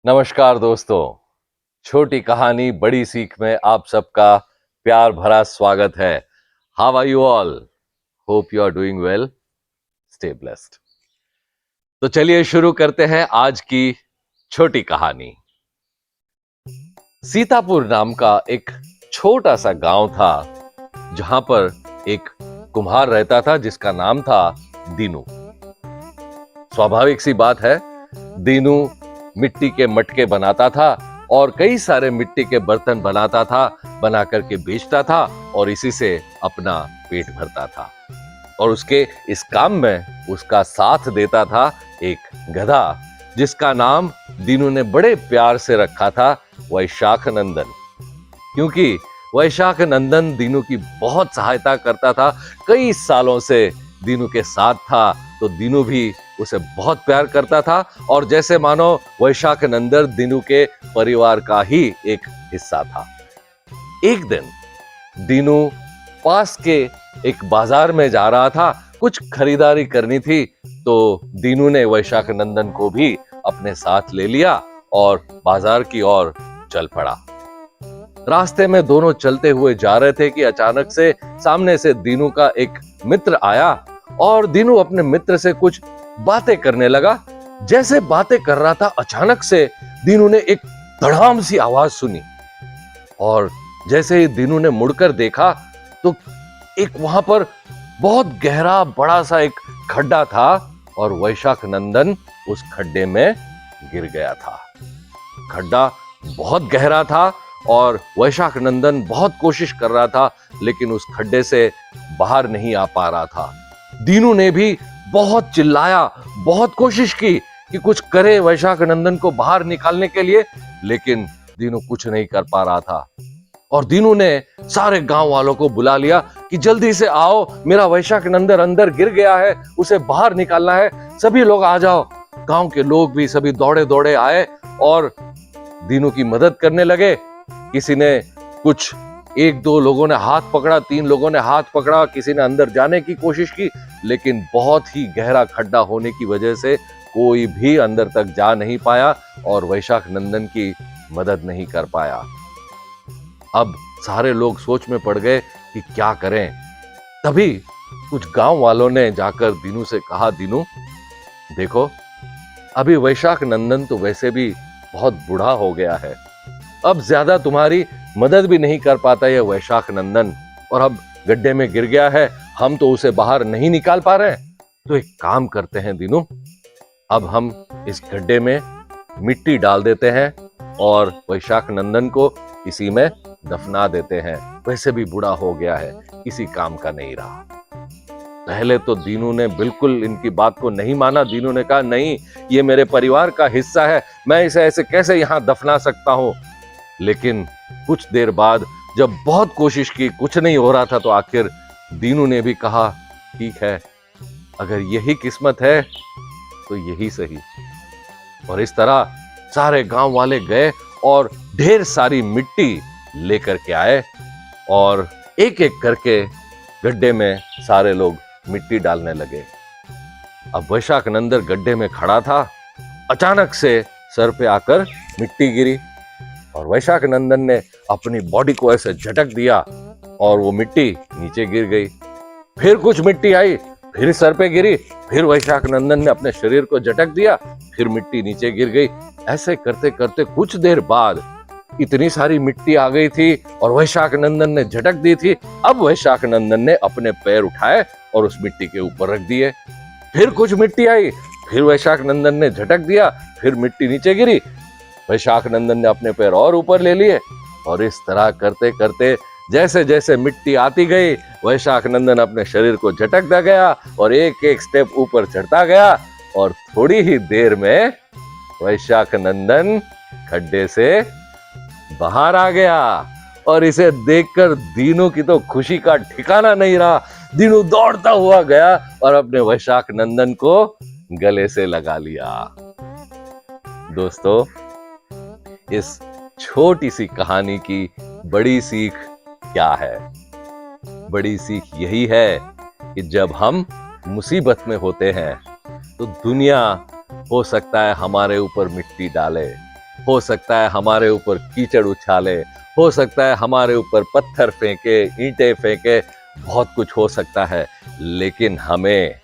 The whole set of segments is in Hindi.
नमस्कार दोस्तों। छोटी कहानी बड़ी सीख में आप सबका प्यार भरा स्वागत है। How are you all? Hope you are doing well. Stay blessed. तो चलिए शुरू करते हैं आज की छोटी कहानी। सीतापुर नाम का एक छोटा सा गांव था जहां पर एक कुम्हार रहता था जिसका नाम था दीनू। स्वाभाविक सी बात है, दीनू मिट्टी के मटके बनाता था और कई सारे मिट्टी के बर्तन बनाता था, बना करके बेचता था और इसी से अपना पेट भरता था। और उसके इस काम में उसका साथ देता था एक गधा जिसका नाम दीनू ने बड़े प्यार से रखा था वैशाख नंदन, क्योंकि वैशाख नंदन दीनू की बहुत सहायता करता था। कई सालों से दीनू के साथ था तो दीनू भी उसे बहुत प्यार करता था और जैसे मानो वैशाख नंदन दीनू के परिवार का ही एक हिस्सा था। एक दिन दीनू पास के एक बाजार में जा रहा था, कुछ खरीदारी करनी थी, तो दीनू ने वैशाख नंदन को भी अपने साथ ले लिया और बाजार की ओर चल पड़ा। रास्ते में दोनों चलते हुए जा रहे थे कि अचानक से सामने से दीनू का एक मित्र आया और दीनू अपने मित्र से कुछ बातें करने लगा। जैसे बातें कर रहा था, अचानक से दीनू ने एक धड़ाम सी आवाज सुनी और जैसे ही दीनू ने मुड़कर देखा तो एक वहां पर बहुत गहरा बड़ा सा एक खड्डा था और वैशाख नंदन उस खड्डे में गिर गया था। खड्डा बहुत गहरा था और वैशाख नंदन बहुत कोशिश कर रहा था लेकिन उस खड्डे से बाहर नहीं आ पा रहा था। दीनू ने भी बहुत चिल्लाया, बहुत कोशिश की कि कुछ करे वैशाख नंदन को बाहर निकालने के लिए, लेकिन दीनू कुछ नहीं कर पा रहा था। और दीनू ने सारे गांव वालों को बुला लिया कि जल्दी से आओ, मेरा वैशाख नंदन अंदर गिर गया है, उसे बाहर निकालना है, सभी लोग आ जाओ। गांव के लोग भी सभी दौड़े दौड़े आए और दीनू की मदद करने लगे। किसी ने कुछ एक दो लोगों ने हाथ पकड़ा, 3 लोगों ने हाथ पकड़ा, किसी ने अंदर जाने की कोशिश की, लेकिन बहुत ही गहरा खड्डा होने की वजह से कोई भी अंदर तक जा नहीं पाया और वैशाख नंदन की मदद नहीं कर पाया। अब सारे लोग सोच में पड़ गए कि क्या करें। तभी कुछ गांव वालों ने जाकर दीनू से कहा, दीनू देखो, अभी वैशाख नंदन तो वैसे भी बहुत बूढ़ा हो गया है, अब ज्यादा तुम्हारी मदद भी नहीं कर पाता यह वैशाख नंदन, और अब गड्ढे में गिर गया है, हम तो उसे बाहर नहीं निकाल पा रहे। तो एक काम करते हैं दीनू, अब हम इस गड्ढे में मिट्टी डाल देते हैं और वैशाख नंदन को इसी में दफना देते हैं, वैसे भी बूढ़ा हो गया है, किसी काम का नहीं रहा। पहले तो दीनू ने बिल्कुल इनकी बात को नहीं माना। दीनू ने कहा, नहीं, ये मेरे परिवार का हिस्सा है, मैं इसे ऐसे कैसे यहां दफना सकता हूं। लेकिन कुछ देर बाद जब बहुत कोशिश की, कुछ नहीं हो रहा था, तो आखिर दीनू ने भी कहा, ठीक है, अगर यही किस्मत है तो यही सही। और इस तरह सारे गांव वाले गए और ढेर सारी मिट्टी लेकर के आए और एक एक करके गड्ढे में सारे लोग मिट्टी डालने लगे। अब वैशाख नंदन गड्ढे में खड़ा था, अचानक से सर पे आकर मिट्टी गिरी और वैशाख नंदन ने अपनी बॉडी को ऐसे झटक दिया और वो मिट्टी नीचे गिर गई। फिर कुछ मिट्टी आई, फिर सर पे गिरी, फिर वैशाख नंदन ने अपने शरीर को झटक दिया, फिर मिट्टी नीचे गिर गई। ऐसे करते करते कुछ देर बाद इतनी सारी मिट्टी आ गई थी और वैशाख नंदन ने झटक दी थी। अब वैशाख नंदन ने अपने पैर उठाए और उस मिट्टी के ऊपर रख दिए। फिर कुछ मिट्टी आई, फिर वैशाख नंदन ने झटक दिया, फिर मिट्टी नीचे गिरी। वैशाख नंदन ने अपने पैर और ऊपर ले लिए और इस तरह करते करते जैसे जैसे मिट्टी आती गई, वैशाख नंदन अपने शरीर को झटकता गया और एक एक स्टेप ऊपर चढ़ता गया और थोड़ी ही देर में वैशाख नंदन खड्डे से बाहर आ गया। और इसे देखकर दीनू की तो खुशी का ठिकाना नहीं रहा। दीनू दौड़ता हुआ गया और अपने वैशाख नंदन को गले से लगा लिया। दोस्तों, इस छोटी सी कहानी की बड़ी सीख क्या है? बड़ी सीख यही है कि जब हम मुसीबत में होते हैं तो दुनिया हो सकता है हमारे ऊपर मिट्टी डाले, हो सकता है हमारे ऊपर कीचड़ उछाले, हो सकता है हमारे ऊपर पत्थर फेंके, ईंटें फेंके, बहुत कुछ हो सकता है, लेकिन हमें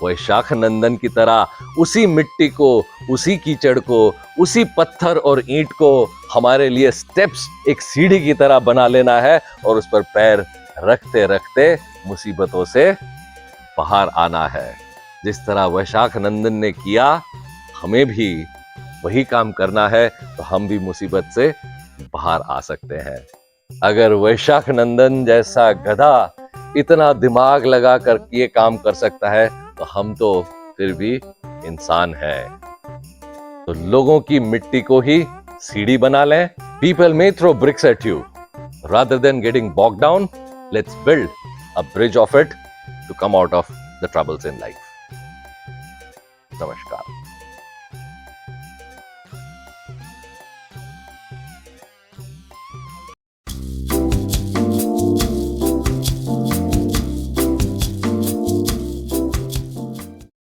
वैशाख नंदन की तरह उसी मिट्टी को, उसी कीचड़ को, उसी पत्थर और ईंट को हमारे लिए स्टेप्स एक सीढ़ी की तरह बना लेना है और उस पर पैर रखते रखते मुसीबतों से बाहर आना है। जिस तरह वैशाख नंदन ने किया, हमें भी वही काम करना है, तो हम भी मुसीबत से बाहर आ सकते हैं। अगर वैशाख नंदन जैसा गधा इतना दिमाग लगा कर ये काम कर सकता है, तो हम तो फिर भी इंसान हैं। तो लोगों की मिट्टी को ही सीढ़ी बना लें। People may throw bricks at you. Rather than getting bogged down, let's build a bridge of it to come out of the troubles in life. Namaskar.